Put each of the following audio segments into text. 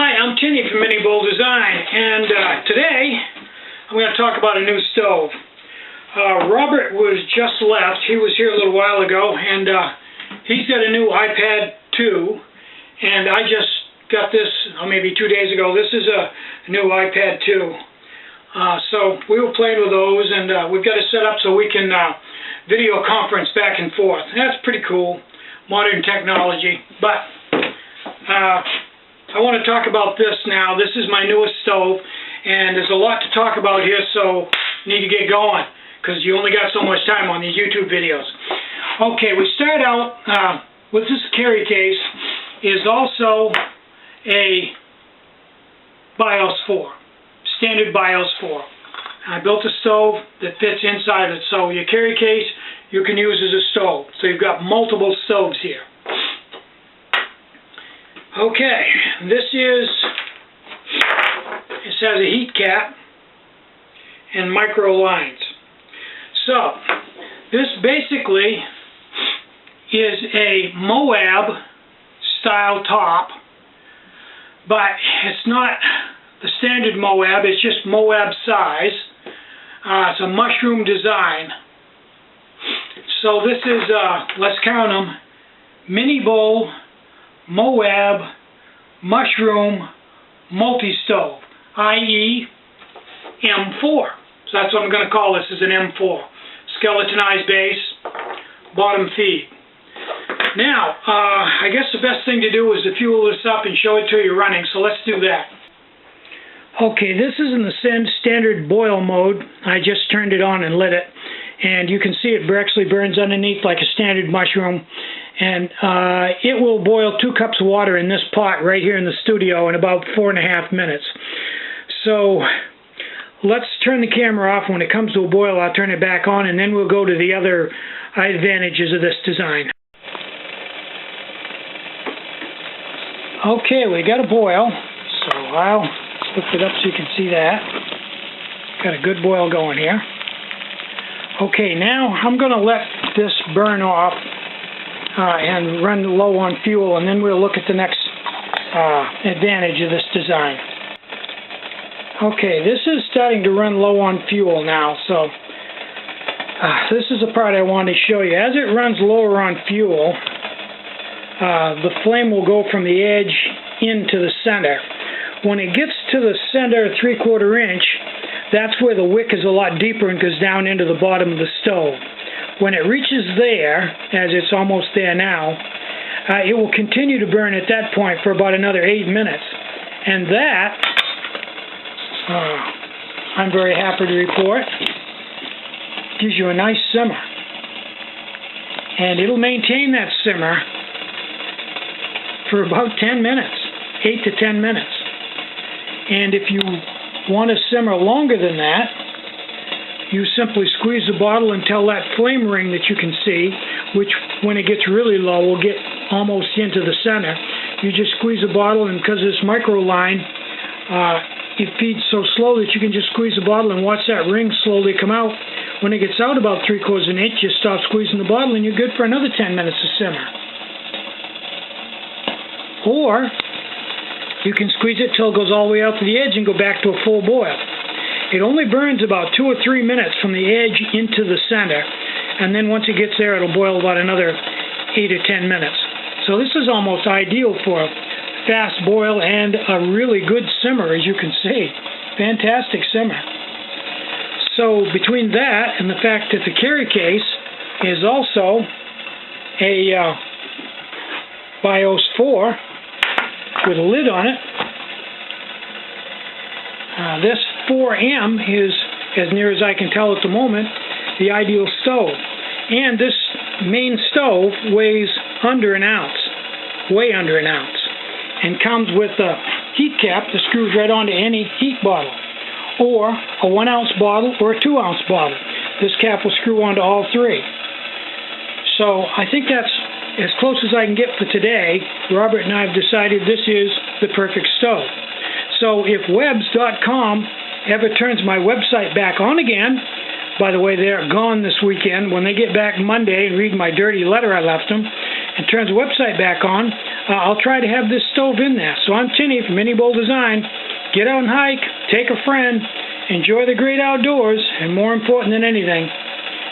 Hi, I'm Tinny from Mini Bowl Design, and today I'm going to talk about a new stove. Robert was just left. He was here a little while ago, and he's got a new iPad 2, and I just got this maybe 2 days ago. This is a new iPad 2. So we were playing with those, and we've got it set up so we can video conference back and forth. That's pretty cool, modern technology, but I want to talk about this now. This is my newest stove, and there's a lot to talk about here, so you need to get going, because you only got so much time on these YouTube videos. Okay, we start out with this carry case. Is also a BIOS 4, standard BIOS 4. I built a stove that fits inside it, so your carry case you can use as a stove. So you've got multiple stoves here. Okay, this has a heat cap and micro lines. So, this basically is a Moab style top, but it's not the standard Moab, it's just Moab size. It's a mushroom design. So this is, let's count them, Mini Bowl Moab mushroom multi-stove, i.e. M4. So that's what I'm going to call this, is an M4. Skeletonized base, bottom feed. Now, I guess the best thing to do is to fuel this up and show it to you running, so let's do that. Okay, this is in the standard boil mode. I just turned it on and lit it, and you can see it actually burns underneath like a standard mushroom. And it will boil 2 cups of water in this pot right here in the studio in about 4.5 minutes. So let's turn the camera off. When it comes to a boil, I'll turn it back on, and then we'll go to the other advantages of this design. Okay, we got a boil, so I'll lift it up so you can see that. Got a good boil going here. Okay, now I'm going to let this burn off and run low on fuel, and then we'll look at the next advantage of this design. Okay, this is starting to run low on fuel now, so this is the part I wanted to show you. As it runs lower on fuel, the flame will go from the edge into the center. When it gets to the center 3/4 inch, that's where the wick is a lot deeper and goes down into the bottom of the stove. When it reaches there, as it's almost there now, it will continue to burn at that point for about another 8 minutes. And that, I'm very happy to report, gives you a nice simmer. And it'll maintain that simmer for about 10 minutes, 8 to 10 minutes. And if you want to simmer longer than that, you simply squeeze the bottle until that flame ring that you can see, which when it gets really low will get almost into the center. You just squeeze the bottle, and because of this micro line, it feeds so slow that you can just squeeze the bottle and watch that ring slowly come out. When it gets out about 3/4 inch, you stop squeezing the bottle and you're good for another 10 minutes to simmer. Or you can squeeze it till it goes all the way out to the edge and go back to a full boil. It only burns about 2 or 3 minutes from the edge into the center, and then once it gets there, it'll boil about another 8 or 10 minutes. So this is almost ideal for a fast boil and a really good simmer, as you can see. Fantastic simmer. So between that and the fact that the carry case is also a BIOS 4 with a lid on it, this 4M is, as near as I can tell at the moment, the ideal stove. And this main stove weighs under an ounce, way under an ounce, and comes with a heat cap that screws right onto any heat bottle, or a 1 ounce bottle or a 2 ounce bottle. This cap will screw onto all 3. So I think that's as close as I can get for today. Robert and I have decided this is the perfect stove. So if webs.com ever turns my website back on again, by the way, they're gone this weekend. When they get back Monday and read my dirty letter I left them, and turns the website back on, I'll try to have this stove in there. So I'm Tinny from Mini Bowl Design. Get out and hike, take a friend, enjoy the great outdoors, and more important than anything,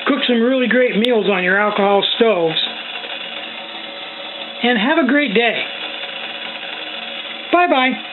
cook some really great meals on your alcohol stoves. And have a great day. Bye-bye.